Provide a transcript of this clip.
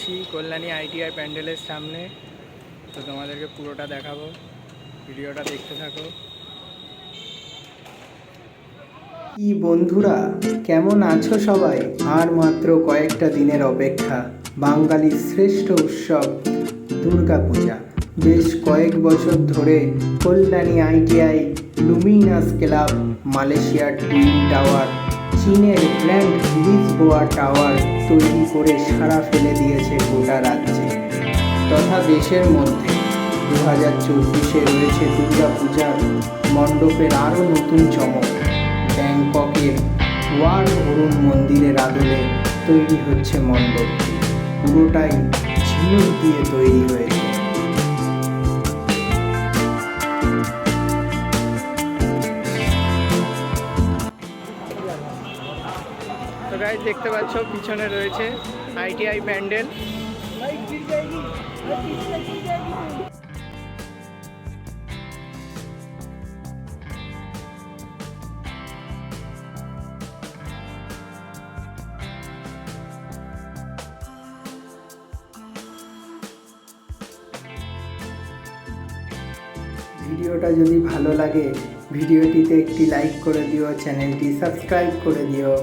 আছি কল্যাণী আইটিআই প্যান্ডেলের সামনে। তো তোমাদেরকে পুরোটা দেখাবো, ভিডিওটা দেখতে থাকো। কি বন্ধুরা, কেমন আছো সবাই? আর মাত্র কয়েকটা দিনের অপেক্ষা, বাঙালির শ্রেষ্ঠ উৎসব দুর্গাপূজা। বেশ কয়েক বছর ধরে কল্যাণী আইটিআই, লুমিনাস ক্লাব, মালয়েশিয়ার টুইন টাওয়ার, চীনের গ্র্যান্ড লিসবোয়া টাওয়ার তৈরি করে সাড়া ফেলে দিয়েছে গোটা রাজ্যে তথা দেশের মধ্যে। 2024-এ রয়েছে দুর্গাপূজার মণ্ডপের আরও নতুন চমক। ব্যাংককের ওয়ার অরুণ মন্দিরের আদলে তৈরি হচ্ছে মণ্ডপটি, পুরোটাই ঝিনুক দিয়ে তৈরি হয়েছে। তো গাইজ দেখতে পাচ্ছ পিছনে রয়েছে আইটিআই প্যান্ডেল। ভিডিওটা যদি ভালো লাগে ভিডিওটিতে একটি লাইক করে দিও, চ্যানেলটি সাবস্ক্রাইব করে দিও।